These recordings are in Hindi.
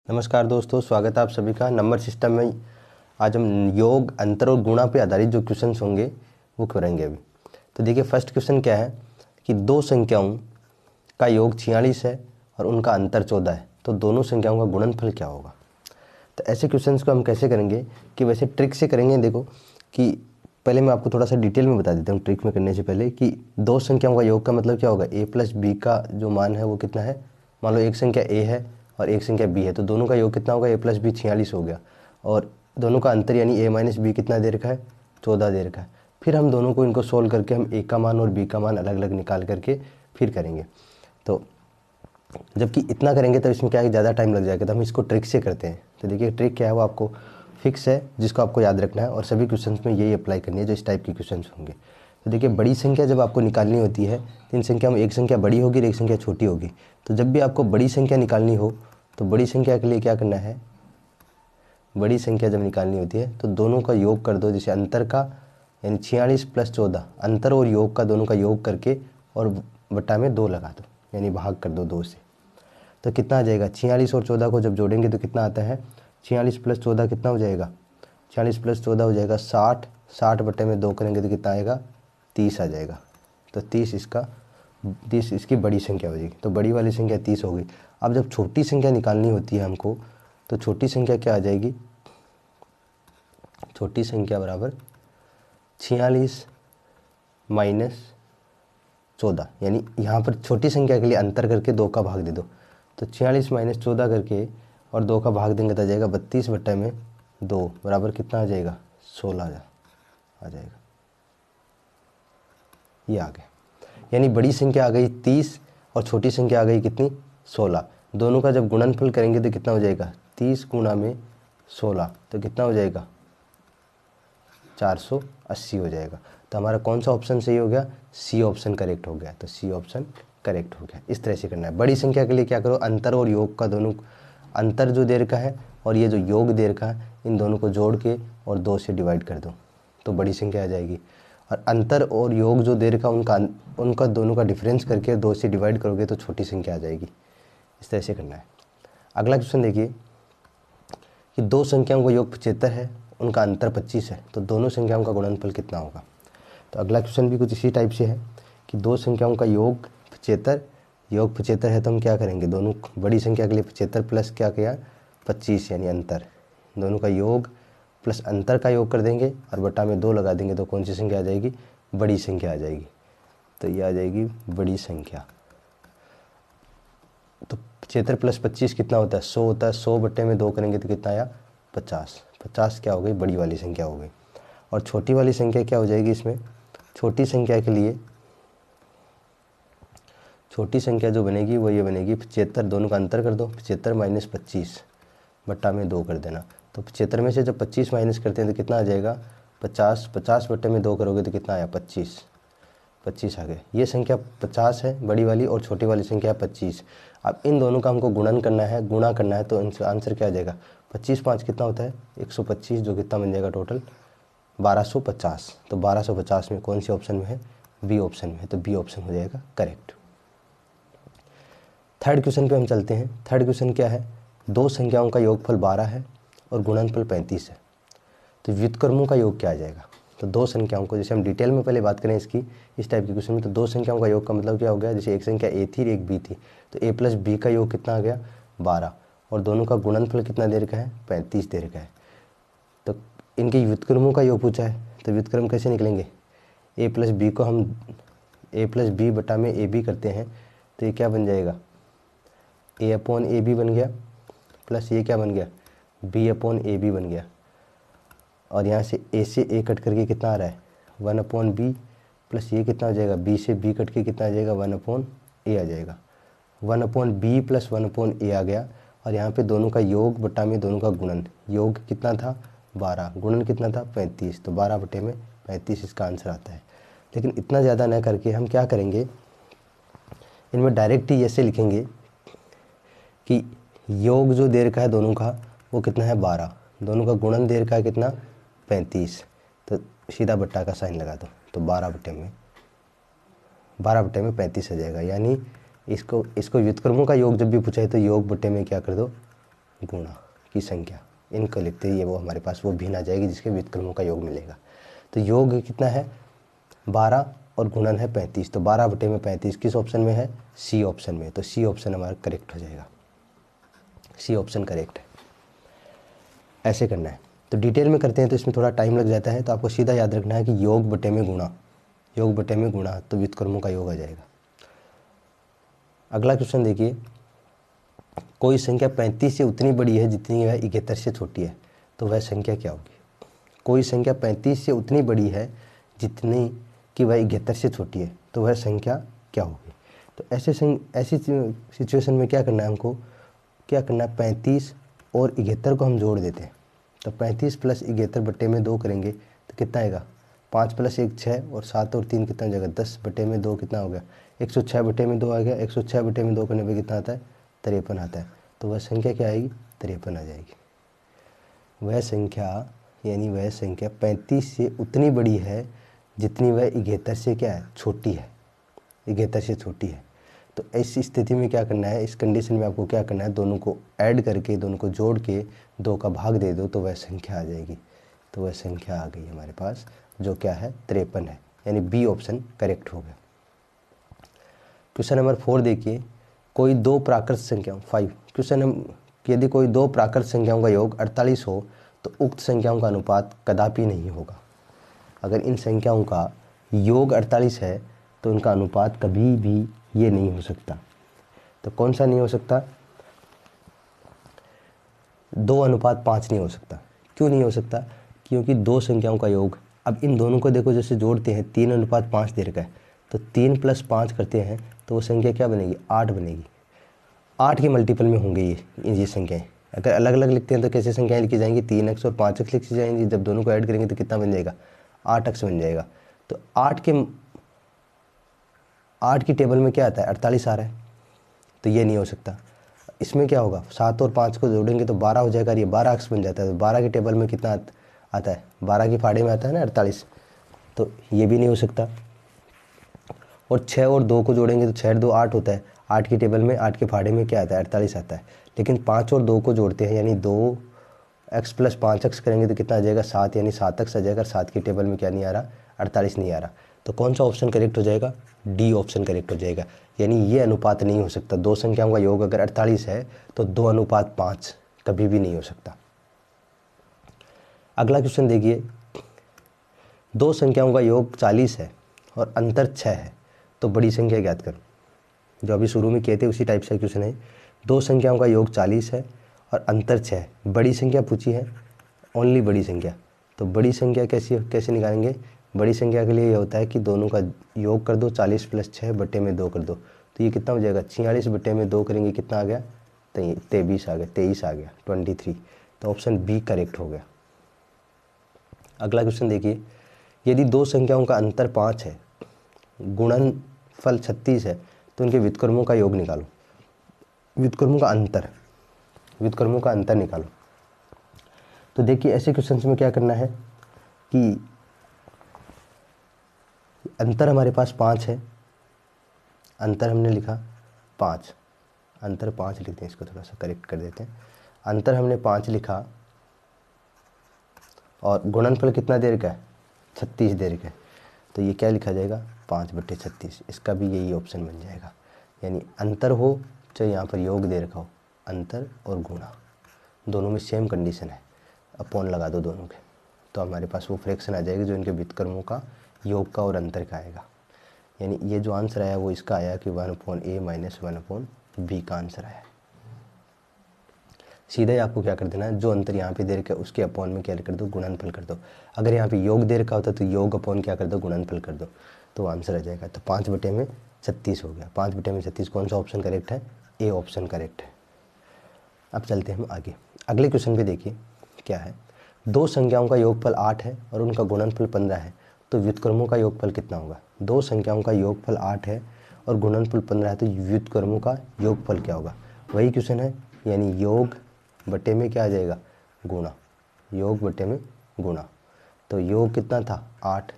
नमस्कार दोस्तों, स्वागत है आप सभी का नंबर सिस्टम में। आज हम योग, अंतर और गुणा पे आधारित जो क्वेश्चंस होंगे वो करेंगे अभी। तो देखिए, फर्स्ट क्वेश्चन क्या है कि दो संख्याओं का योग 46 है और उनका अंतर 14 है, तो दोनों संख्याओं का गुणनफल क्या होगा। तो ऐसे क्वेश्चंस को हम कैसे करेंगे कि वैसे ट्रिक से करेंगे। देखो कि पहले मैं आपको थोड़ा सा डिटेल में बता देता हूँ ट्रिक में करने से पहले कि दो संख्याओं का योग का मतलब क्या होगा। a प्लस बी का जो मान है वो कितना है। मान लो एक संख्या a है और एक संख्या b है, तो दोनों का योग कितना होगा। a प्लस बी 46 हो गया और दोनों का अंतर यानी a माइनस बी कितना दे रखा है, 14 दे रखा है। फिर हम दोनों को इनको सोल्व करके हम a का मान और b का मान अलग अलग निकाल करके फिर करेंगे। तो जबकि इतना करेंगे तो इसमें क्या है, ज़्यादा टाइम लग जाएगा, तो हम इसको ट्रिक से करते हैं। तो देखिए ट्रिक क्या है, वो आपको फिक्स है जिसको आपको याद रखना है और सभी क्वेश्चंस में यही अप्लाई करनी है जो इस टाइप के क्वेश्चंस होंगे। तो देखिए, बड़ी संख्या जब आपको निकालनी होती है तो इन संख्या में एक संख्या बड़ी होगी और एक संख्या छोटी होगी। तो जब भी आपको बड़ी संख्या निकालनी हो तो बड़ी संख्या के लिए क्या करना है, बड़ी संख्या जब निकालनी होती है तो दोनों का योग कर दो। जैसे अंतर का यानी 46 प्लस 14, अंतर और योग का दोनों का योग करके और बटा में 2 लगा दो, यानी भाग कर दो 2 से। तो कितना आ जाएगा, 46 और 14 को जब जोड़ेंगे तो कितना आता है, 46 प्लस 14 कितना हो जाएगा, 46 प्लस 14 हो जाएगा 60, 60 बटे में 2 करेंगे तो कितना आएगा, 30 आ जाएगा। तो 30 इसकी बड़ी संख्या हो जाएगी। तो बड़ी वाली संख्या 30 हो गई। अब जब छोटी संख्या निकालनी होती है हमको, तो छोटी संख्या क्या आ जाएगी, छोटी संख्या बराबर 46 माइनस 14, यानी यहाँ पर छोटी संख्या के लिए अंतर करके 2 का भाग दे दो। तो 46 माइनस 14 करके और 2 का भाग देंगे तो आ जाएगा 32 बटे में 2 बराबर कितना आ जाएगा, 16 आ जाएगा। ये आ गया, यानी बड़ी संख्या आ गई 30 और छोटी संख्या आ गई कितनी, 16। दोनों का जब गुणनफल करेंगे तो कितना हो जाएगा, 30 गुणा में 16 तो कितना हो जाएगा, 480 हो जाएगा। तो हमारा कौन सा ऑप्शन सही हो गया, सी ऑप्शन करेक्ट हो गया। तो सी ऑप्शन करेक्ट हो गया। इस तरह से करना है। बड़ी संख्या के लिए क्या करो, अंतर और योग का दोनों, अंतर जो दे रखा है और ये जो योग दे रखा है, इन दोनों को जोड़ के और 2 से डिवाइड कर दो तो बड़ी संख्या आ जाएगी। और अंतर और योग जो दे रखा उनका दोनों का डिफरेंस करके 2 से डिवाइड करोगे तो छोटी संख्या आ जाएगी। इस तरह से करना है। अगला क्वेश्चन देखिए कि दो संख्याओं का योग 75 है, उनका अंतर 25 है, तो दोनों संख्याओं का गुणनफल कितना होगा। तो अगला क्वेश्चन भी कुछ इसी टाइप से है कि दो संख्याओं का योग 75, योग 75 है, तो हम क्या करेंगे, दोनों बड़ी संख्या के लिए 75 प्लस क्या किया 25 यानी अंतर, दोनों का योग प्लस अंतर का योग कर देंगे और बटा में 2 लगा देंगे तो कौन सी संख्या आ जाएगी, बड़ी संख्या आ जाएगी। तो ये आ जाएगी बड़ी संख्या। तो 75 प्लस 25 कितना होता है, 100 होता है। 100 बटे में 2 करेंगे तो कितना आया, 50। 50 क्या हो गई, बड़ी वाली संख्या हो गई। और छोटी वाली संख्या क्या हो जाएगी इसमें, छोटी संख्या के लिए छोटी संख्या जो बनेगी वो ये बनेगी 75, दोनों का अंतर कर दो, 75 माइनस 25 बट्टा में 2 कर देना। तो 75 में से जब 25 माइनस करते हैं तो कितना आ जाएगा, 50। 50 बट्टे में 2 करोगे तो कितना आया, 25 आ गए। ये संख्या 50 है बड़ी वाली और छोटी वाली संख्या है 25। अब इन दोनों का हमको गुणन करना है, गुणा करना है, तो आंसर क्या आ जाएगा, 25 5 कितना होता है, 125, जो कितना बन जाएगा टोटल 1250। तो 1250 में कौन से ऑप्शन में है, बी ऑप्शन में है। तो बी ऑप्शन हो जाएगा करेक्ट। थर्ड क्वेश्चन पे हम चलते हैं। थर्ड क्वेश्चन क्या है, दो संख्याओं का योगफल 12 है और गुणनफल 35 है, तो व्युत्क्रमों का योग क्या आ जाएगा। तो दो संख्याओं को, जैसे हम डिटेल में पहले बात करें इसकी, इस टाइप के क्वेश्चन में, तो दो संख्याओं का योग का मतलब क्या हो गया, जैसे एक संख्या a थी और एक b थी, तो a प्लस बी का योग कितना आ गया 12 और दोनों का गुणनफल कितना दे रखा है, 35 दे रखा है। तो इनके व्युत्क्रमों का योग पूछा है, तो व्युत्क्रम कैसे निकलेंगे, a प्लस बी को हम a प्लस बी बटा में ए बी करते हैं, तो ये क्या बन जाएगा, a अपॉन ए बी बन गया, प्लस ये क्या बन गया, b अपॉन ए बी बन गया। और यहाँ से a से a कट करके कितना आ रहा है, 1 अपॉन बी, प्लस ये कितना हो जाएगा, b से b कट के कितना आ जाएगा, 1 अपॉन ए आ जाएगा। 1 अपॉन बी प्लस 1 अपॉन ए आ गया। और यहाँ पे दोनों का योग बटा में दोनों का गुणन, योग कितना था 12, गुणन कितना था 35, तो 12 बटे में 35 इसका आंसर आता है। लेकिन इतना ज़्यादा न करके हम क्या करेंगे, इनमें डायरेक्ट ही ऐसे लिखेंगे कि योग जो दे रखा है दोनों का वो कितना है 12, दोनों का गुणन दे रखा है कितना 35, तो सीधा बट्टा का साइन लगा दो, तो 12 बटे में 35 आ जाएगा। यानी इसको व्युत्क्रमों का योग जब भी पूछा है तो योग बटे में क्या कर दो, गुणा की संख्या, इनको लिखते हैं, ये वो हमारे पास वो भिन्न आ जाएगी जिसके व्युत्क्रमों का योग मिलेगा। तो योग कितना है 12 और गुणन है 35, तो 12/35 किस ऑप्शन में है, सी ऑप्शन में। तो सी ऑप्शन हमारा करेक्ट हो जाएगा, सी ऑप्शन करेक्ट है। ऐसे करना है। तो डिटेल में करते हैं तो इसमें थोड़ा टाइम लग जाता है, तो आपको सीधा याद रखना है कि योग बटे में गुणा, योग बटे में गुणा, तो व्युत्क्रमों का योग आ जाएगा। अगला क्वेश्चन देखिए, कोई संख्या 35 से उतनी बड़ी है जितनी वह 71 से छोटी है, तो वह संख्या क्या होगी। कोई संख्या 35 से उतनी बड़ी है जितनी कि वह 71 से छोटी है, तो वह संख्या क्या होगी। तो ऐसी सिचुएशन में क्या करना है हमको, क्या करना है, 35 और 71 को हम जोड़ देते हैं। तो 35 + 71 बटे में 2 करेंगे तो कितना आएगा, 5 + 1 6 और 7 और 3 कितना हो जाएगा, 10 बटे में 2 कितना हो गया, 106 बटे में 2 आ गया। 106 बटे में 2 करने पे कितना आता है, 53 आता है। तो वह संख्या क्या आएगी, 53 आ जाएगी। वह संख्या यानी वह संख्या 35 से उतनी बड़ी है जितनी वह 71 से क्या है, छोटी है, 71 से छोटी है। तो इस स्थिति में क्या करना है, इस कंडीशन में आपको क्या करना है, दोनों को ऐड करके, दोनों को जोड़ के 2 का भाग दे दो तो वह संख्या आ जाएगी। तो वह संख्या आ गई हमारे पास, जो क्या है 53 है, यानी बी ऑप्शन करेक्ट हो गया। क्वेश्चन नंबर 4 देखिए, कोई दो प्राकृत संख्याओं 5 क्वेश्चन, यदि कोई दो प्राकृत संख्याओं का योग 48 हो तो उक्त संख्याओं का अनुपात कदापि नहीं होगा। अगर इन संख्याओं का योग 48 है तो इनका अनुपात कभी भी ये नहीं हो सकता। तो कौन सा नहीं हो सकता, 2:5 नहीं हो सकता। क्यों नहीं हो सकता, क्योंकि दो संख्याओं का योग, अब इन दोनों को देखो जैसे जोड़ते हैं 3:5 दे रखा है, तो 3 + 5 करते हैं तो वो संख्या क्या बनेगी, 8 बनेगी। 8 के मल्टीपल में होंगे ये संख्याएँ। अगर अलग अलग लिखते हैं तो कैसे संख्याएँ लिखी जाएंगी, 3x और 5x लिखी जाएंगी। जब दोनों को ऐड करेंगे तो कितना बन जाएगा, 8x बन जाएगा। तो 8 की टेबल में क्या आता है, 48 आ रहा है, तो ये नहीं हो सकता। इसमें क्या होगा, 7 और 5 को जोड़ेंगे तो 12 हो जाएगा, ये 12x बन जाता है। तो 12 की टेबल में कितना आता है, 12 की फाड़े में आता है ना 48, तो ये भी नहीं हो सकता। और 6 और 2 को जोड़ेंगे तो 6 और 2 8 होता है, 8 की टेबल में 8 के फाड़े में क्या आता है, 48 आता है। लेकिन 5 और 2 को जोड़ते हैं यानी 2x + 5x करेंगे तो कितना आ जाएगा, 7, यानी 7x आ जाएगा। 7 की टेबल में क्या नहीं आ रहा, 48 नहीं आ रहा। तो कौन सा ऑप्शन करेक्ट हो जाएगा, डी ऑप्शन करेक्ट हो जाएगा। यानी ये अनुपात नहीं हो सकता, दो संख्याओं का योग अगर 48 है तो 2:5 कभी भी नहीं हो सकता। अगला क्वेश्चन देखिए, दो संख्याओं का योग 40 है और अंतर 6 है, तो बड़ी संख्या ज्ञात करो। जो अभी शुरू में किए थे उसी टाइप से क्वेश्चन है। दो संख्याओं का योग 40 है और अंतर 6 है, बड़ी संख्या पूछी है, ओनली बड़ी संख्या। तो बड़ी संख्या कैसे निकालेंगे, बड़ी संख्या के लिए ये होता है कि दोनों का योग कर दो, 40 + 6 बटे में 2 कर दो, तो ये कितना हो जाएगा, 46 बटे में 2 करेंगे कितना आ गया, 23 आ गया, 23 आ गया, 23। तो ऑप्शन बी करेक्ट हो गया। अगला क्वेश्चन देखिए, यदि दो संख्याओं का अंतर 5 है, गुणनफल 36 है, तो उनके व्युत्क्रमों का योग निकालो। व्युत्क्रमों का अंतर निकालो। तो देखिए ऐसे क्वेश्चन में क्या करना है कि अंतर हमारे पास 5 है, अंतर हमने लिखा 5, अंतर 5 लिखते हैं, इसको थोड़ा सा करेक्ट कर देते हैं। अंतर हमने 5 लिखा और गुणनफल कितना दे रखा है, 36 दे रखा है, तो ये क्या लिखा जाएगा, 5/36। इसका भी यही ऑप्शन बन जाएगा। यानी अंतर हो चाहे यहाँ पर योग दे रखा हो, अंतर और गुणा दोनों में सेम कंडीशन है, अपॉन लगा दो दोनों के, तो हमारे पास वो फ्रैक्शन आ जाएगी जो इनके व्युत्क्रमों का योग का और अंतर का आएगा। यानी ये जो आंसर आया वो इसका आया कि 1/a - 1/b का आंसर आया। सीधा ही आपको क्या कर देना है, जो अंतर यहाँ पे दे रखा है उसके अपॉन में क्या कर दो, गुणनफल कर दो। अगर यहाँ पे योग दे रखा होता तो योग अपॉन क्या कर दो, गुणनफल कर दो, तो आंसर आ जाएगा। तो 5/36 हो गया। 5/36 कौन सा ऑप्शन करेक्ट है, ए ऑप्शन करेक्ट है। अब चलते हैं हम आगे, अगले क्वेश्चन पे देखिए क्या है। दो संख्याओं का योगफल 8 है और उनका गुणनफल 15 है, तो व्युत्क्रमों का योगफल कितना होगा। दो संख्याओं का योगफल 8 है और गुणनफल 15 है, तो व्युत्क्रमों का योगफल क्या होगा। वही क्वेश्चन है, यानी योग बटे में क्या आ जाएगा, गुणा, योग बटे में गुणा। तो योग कितना था 8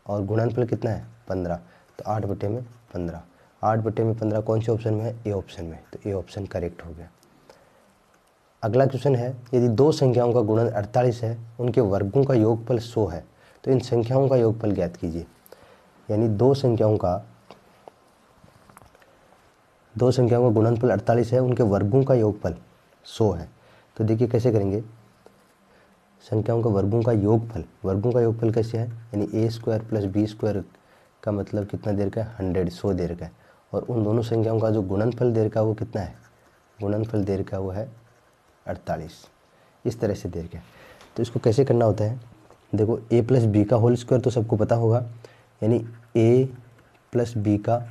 और गुणनफल कितना है 15, तो 8/15। 8/15 कौन से ऑप्शन में है, ए ऑप्शन में, तो ए ऑप्शन करेक्ट हो गया। अगला क्वेश्चन है, यदि दो संख्याओं का गुणन 48 है, उनके वर्गों का योगफल 100 है, तो इन संख्याओं का योगफल ज्ञात कीजिए। यानी दो संख्याओं का गुणनफल 48 है, उनके वर्गों का योगफल 100 है। तो देखिए कैसे करेंगे, संख्याओं का वर्गों का योगफल कैसे है, यानी A square plus B square का मतलब कितना देर का है, 100 देर का है, और उन दोनों संख्याओं का जो गुणनफल देर का वो कितना है, गुणनफल देर का वो है 48, इस तरह से देर का है। तो इसको कैसे करना होता है, देखो a प्लस बी का होल स्क्वायर तो सबको पता होगा, यानी a प्लस बी का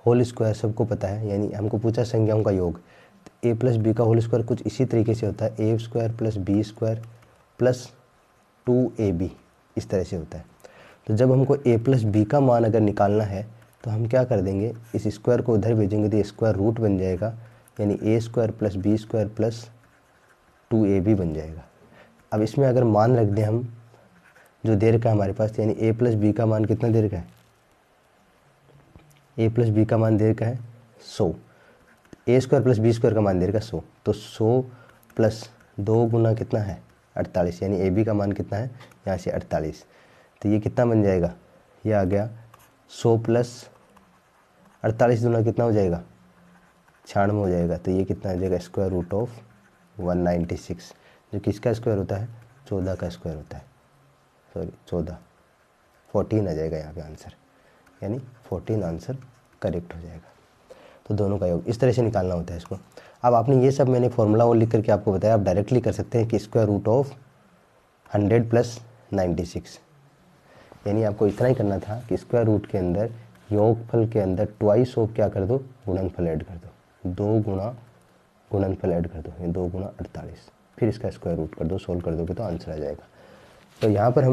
होल स्क्वायर सबको पता है, यानी हमको पूछा संख्याओं का योग, तो a प्लस बी का होल स्क्वायर कुछ इसी तरीके से होता है, A square plus B square plus 2ab, इस तरह से होता है। तो जब हमको a प्लस बी का मान अगर निकालना है तो हम क्या कर देंगे, इस स्क्वायर को उधर भेजेंगे तो स्क्वायर रूट बन जाएगा, यानी A square plus B square plus 2ab बन जाएगा। अब इसमें अगर मान रख दें हम जो देर का हमारे पास, यानी a प्लस बी का मान कितना देर का है, a प्लस बी का मान देर का है 100, ए स्क्वायर प्लस बी स्क्वायर का मान देर का 100, तो 100 प्लस 2 गुना कितना है 48, यानी ab का मान कितना है यहाँ से 48, तो ये कितना बन जाएगा, ये आ गया 100 प्लस 48 गुना कितना हो जाएगा 96 हो जाएगा, तो ये कितना हो जाएगा स्क्वायर रूट ऑफ 196, जो किसका स्क्वायर होता है, 14 का स्क्वायर होता है, सॉरी 14 आ जाएगा यहाँ पे आंसर, यानी 14 आंसर करेक्ट हो जाएगा। तो दोनों का योग इस तरह से निकालना होता है इसको। अब आपने ये सब मैंने फॉर्मूला और लिख करके आपको बताया, आप डायरेक्टली कर सकते हैं कि स्क्वायर रूट ऑफ 100 प्लस 96, यानी आपको इतना ही करना था कि स्क्वायर रूट के अंदर योगफल के अंदर ट्वाइस ऑफ क्या कर दो, गुणनफल ऐड कर दो, 2 गुना गुणनफल ऐड कर दो, ये 2 गुना 48, फिर इसका स्क्वायर रूट कर दो, सोल्व कर दोगे तो आंसर आ जाएगा। तो यहाँ पर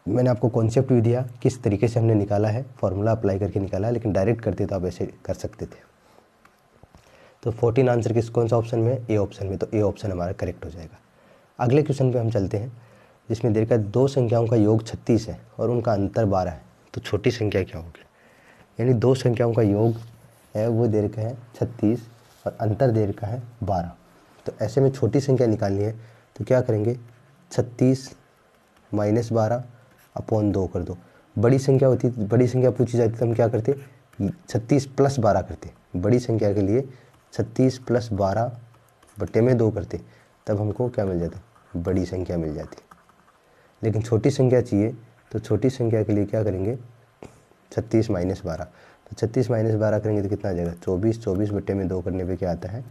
मैंने आपको कॉन्सेप्ट भी दिया किस तरीके से हमने निकाला है, फॉर्मूला अप्लाई करके निकाला है, लेकिन डायरेक्ट करते तो आप ऐसे कर सकते थे। तो 14 आंसर कौन सा ऑप्शन में, ए ऑप्शन में, तो ए ऑप्शन हमारा करेक्ट हो जाएगा। अगले क्वेश्चन पे हम चलते हैं, जिसमें देर का दो संख्याओं का योग 36 है और उनका अंतर 12 है, तो छोटी संख्या क्या होगी, यानी दो संख्याओं का योग है वो देर का है 36 और अंतर देर का है 12। तो ऐसे में छोटी संख्या निकालनी है तो क्या करेंगे, 36 माइनस 12 अपॉन 2 कर दो। बड़ी संख्या होती, बड़ी संख्या पूछी जाती तो हम क्या करते, 36 प्लस 12 करते, बड़ी संख्या के लिए 36 प्लस 12 बटे में 2 करते, तब हमको क्या मिल जाता, बड़ी संख्या मिल जाती। लेकिन छोटी संख्या चाहिए तो छोटी संख्या के लिए क्या करेंगे, 36 माइनस 12, तो 36 माइनस 12 करेंगे तो कितना आ जाएगा 24, 24 बटे में 2 करने पे क्या आता है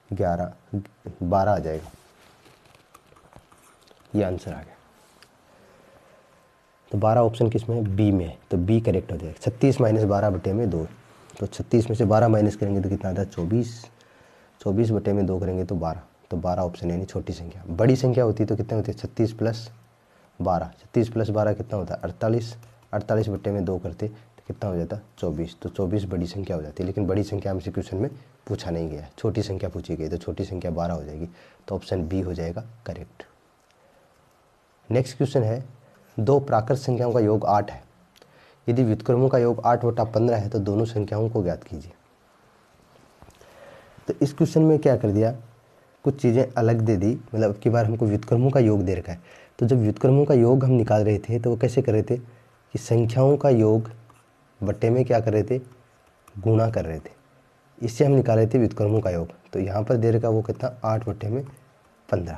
12 आ जाएगा, ये आंसर आ गया। तो 12 ऑप्शन किस में है, बी में है, तो बी करेक्ट हो जाएगा। 36 माइनस 12 बटे में 2, तो 36 में से 12 माइनस करेंगे तो कितना आता है 24, 24 बटे में 2 करेंगे तो 12, तो 12 ऑप्शन यानी छोटी संख्या। बड़ी संख्या होती तो कितने होते, 36 प्लस 12, 36 प्लस 12 कितना होता है 48, 48 बटे में 2 करते तो कितना हो जाता 24, तो 24 बड़ी संख्या हो जाती है। लेकिन बड़ी संख्या हमसे क्वेश्चन में पूछा नहीं गया, छोटी संख्या पूछी गई, तो छोटी संख्या 12 हो जाएगी, तो ऑप्शन बी हो जाएगा करेक्ट। नेक्स्ट क्वेश्चन है, दो प्राकृत संख्याओं का योग 8 है, यदि व्युत्क्रमों का योग 8/15 है तो दोनों संख्याओं को ज्ञात कीजिए। तो इस क्वेश्चन में क्या कर दिया, कुछ चीज़ें अलग दे दी, मतलब अब की बार हमको व्युत्क्रमों का योग दे रखा है। तो जब व्युत्क्रमों का योग हम निकाल रहे थे तो वो कैसे कर रहे थे कि संख्याओं का योग बटे में क्या कर रहे थे, गुणा कर रहे थे, इससे हम निकाल रहे थे व्युत्क्रमों का योग। तो यहाँ पर दे रखा वो कितना 8/15।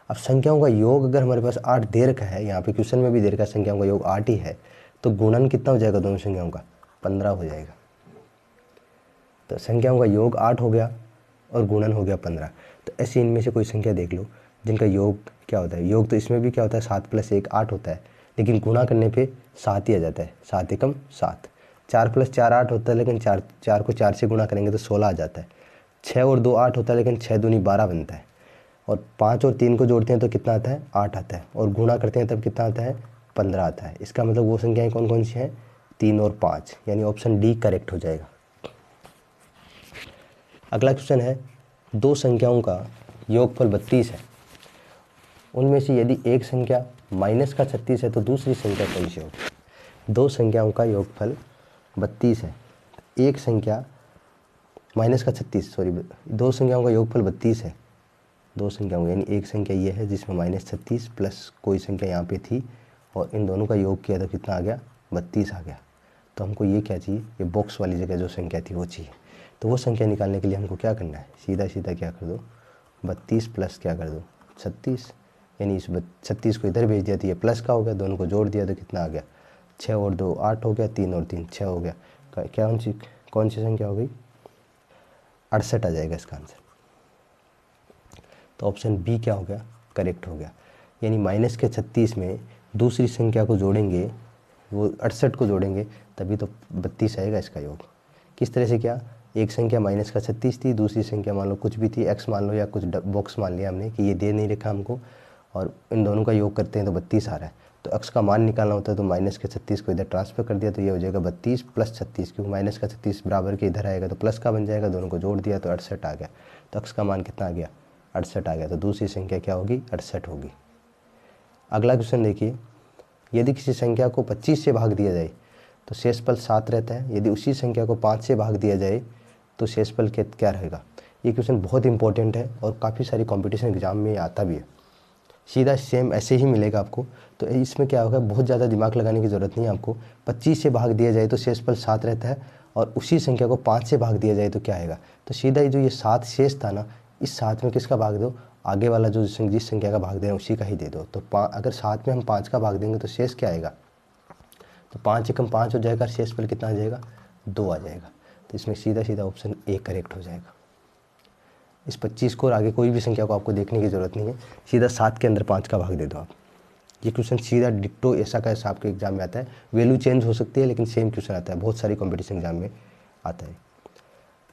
अब संख्याओं का योग अगर हमारे पास 8 दे रखा है, यहाँ पे क्वेश्चन में भी दे रखा संख्याओं का योग 8 ही है, तो गुणन कितना हो जाएगा दोनों संख्याओं का 15 हो जाएगा। तो संख्याओं का योग 8 हो गया और गुणन हो गया 15। तो ऐसे इनमें से कोई संख्या देख लो जिनका योग क्या होता है, योग तो इसमें भी क्या होता है 7 + 1 8 होता है, लेकिन गुणा करने पे 7 ही आ जाता है, 7 एकम 7। 4 + 4 8 होता है, लेकिन 4 को 4 से गुणा करेंगे तो 16 आ जाता है। 6 और 2 8 होता है, लेकिन 6 दूनी 12 बनता है। और 5 और 3 को जोड़ते हैं तो कितना आता है 8 आता है, और गुणा करते हैं तब कितना आता है 15 आता है। इसका मतलब वो संख्याएं कौन कौन सी हैं 3 और 5, यानी ऑप्शन डी करेक्ट हो जाएगा। अगला क्वेश्चन है, दो संख्याओं का योगफल 32 है, उनमें से यदि एक संख्या -36 है तो दूसरी संख्या कौन सी होगी। दो संख्याओं का योगफल 32 है, एक संख्या -36 सॉरी, दो संख्याओं का योगफल 32 है, दो संख्या होंगी, यानी एक संख्या ये है जिसमें -36 प्लस कोई संख्या यहाँ पे थी और इन दोनों का योग किया तो कितना आ गया, 32 आ गया। तो हमको ये क्या चाहिए, ये बॉक्स वाली जगह जो संख्या थी वो चाहिए। तो वो संख्या निकालने के लिए हमको क्या करना है, सीधा सीधा क्या कर दो, 32 प्लस क्या कर दो 36, यानी इस 36 को इधर भेज दिया तो ये प्लस का हो गया, दोनों को जोड़ दिया तो कितना आ गया, 6 और 2 8 हो गया, 3 और 3 6 हो गया। क्या कौन सी संख्या हो गई, 68 आ जाएगा इसका आंसर। तो ऑप्शन बी क्या हो गया, करेक्ट हो गया। यानी माइनस के 36 में दूसरी संख्या को जोड़ेंगे, वो 68 को जोड़ेंगे तभी तो 32 आएगा इसका योग। किस तरह से, क्या, एक संख्या माइनस का 36 थी, दूसरी संख्या मान लो कुछ भी थी, एक्स मान लो या कुछ बॉक्स मान लिया हमने कि ये दे नहीं रखा हमको, और इन दोनों का योग करते हैं तो 32 आ रहा है। तो एक्स का मान निकालना होता है तो माइनस के 36 को इधर ट्रांसफर कर दिया तो ये हो जाएगा 32 प्लस 36, क्योंकि माइनस का 36 बराबर के इधर आएगा तो प्लस का बन जाएगा, दोनों को जोड़ दिया तो 68 आ गया। तो एक्स का मान कितना आ गया, 68 आ गया। तो दूसरी संख्या क्या होगी, 68 होगी। अगला क्वेश्चन देखिए, यदि किसी संख्या को 25 से भाग दिया जाए तो शेषफल 7 रहता है, यदि उसी संख्या को 5 से भाग दिया जाए तो शेषफल क्या रहेगा। ये क्वेश्चन बहुत इंपॉर्टेंट है और काफ़ी सारी कंपटीशन एग्जाम में आता भी है। सीधा सेम ऐसे ही मिलेगा आपको। तो इसमें क्या होगा, बहुत ज़्यादा दिमाग लगाने की ज़रूरत नहीं है आपको। 25 से भाग दिया जाए तो शेषफल 7 रहता है और उसी संख्या को 5 से भाग दिया जाए तो क्या आएगा। तो सीधा ही जो ये 7 शेष था ना, इस 7 में किसका भाग दो, आगे वाला जो जिस संख्या का भाग दे रहे हैं उसी का ही दे दो। तो अगर 7 में हम 5 का भाग देंगे तो शेष क्या आएगा, तो 5 एकम 5 हो जाएगा, शेषफल कितना आ जाएगा, 2 आ जाएगा। तो इसमें सीधा सीधा ऑप्शन ए करेक्ट हो जाएगा। इस 25 को और आगे कोई भी संख्या को आपको देखने की ज़रूरत नहीं है, सीधा 7 के अंदर 5 का भाग दे दो आप। ये क्वेश्चन सीधा डिट्टो ऐसा का ऐसा आपके एग्जाम में आता है। वैल्यू चेंज हो सकती है लेकिन सेम क्वेश्चन आता है, बहुत सारी कॉम्पिटिशन एग्जाम में आता है।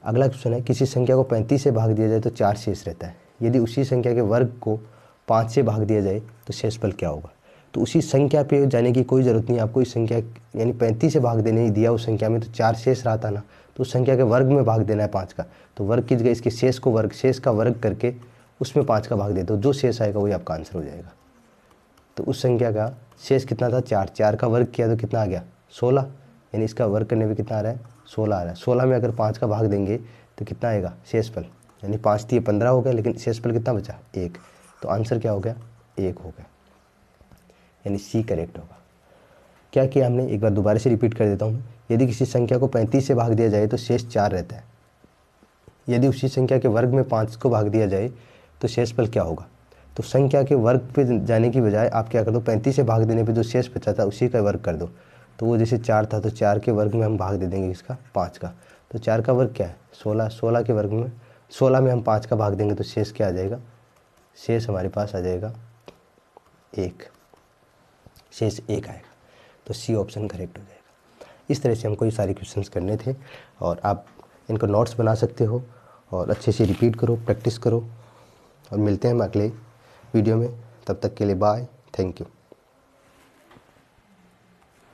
अगला क्वेश्चन है, किसी संख्या को 35 से भाग दिया जाए तो 4 शेष रहता है, यदि उसी संख्या के वर्ग को 5 से भाग दिया जाए तो शेषफल क्या होगा। तो उसी संख्या पे जाने की कोई ज़रूरत नहीं है आपको। इस संख्या यानी 35 से भाग देने दिया उस संख्या में तो 4 शेष रहा था ना, तो उस संख्या के वर्ग में भाग देना है 5 का। तो वर्ग की जगह इसके शेष का वर्ग करके उसमें 5 का भाग दे दो, जो शेष आएगा वही आपका आंसर हो जाएगा। तो उस संख्या का शेष कितना था, 4 का वर्ग किया तो कितना आ गया, 16, यानी इसका वर्ग करने में कितना आ रहा है, 16 आ रहा है। 16 में अगर 5 का भाग देंगे तो कितना आएगा शेषफल, यानी 5 थी 15 हो गया, लेकिन शेषफल कितना बचा, 1। तो आंसर क्या हो गया, 1 हो गया, यानी सी करेक्ट होगा। क्या किया हमने, एक बार दोबारा से रिपीट कर देता हूँ। यदि किसी संख्या को 35 से भाग दिया जाए तो शेष 4 रहता है, यदि उसी संख्या के वर्ग में 5 को भाग दिया जाए तो शेषफल क्या होगा। तो संख्या के वर्ग पे जाने की बजाय आप क्या कर दो, 35 से भाग देने पे जो शेष बचा था उसी का वर्ग कर दो। तो वो जैसे 4 था तो 4 के वर्ग में हम भाग दे देंगे इसका 5 का। तो 4 का वर्ग क्या है, 16, 16 के वर्ग में 16 में हम 5 का भाग देंगे तो शेष क्या आ जाएगा, शेष हमारे पास आ जाएगा 1, शेष 1 आएगा। तो सी ऑप्शन करेक्ट हो जाएगा। इस तरह से हमको ये सारे क्वेश्चंस करने थे और आप इनको नोट्स बना सकते हो और अच्छे से रिपीट करो, प्रैक्टिस करो। और मिलते हैं हम अगले वीडियो में, तब तक के लिए बाय, थैंक यू।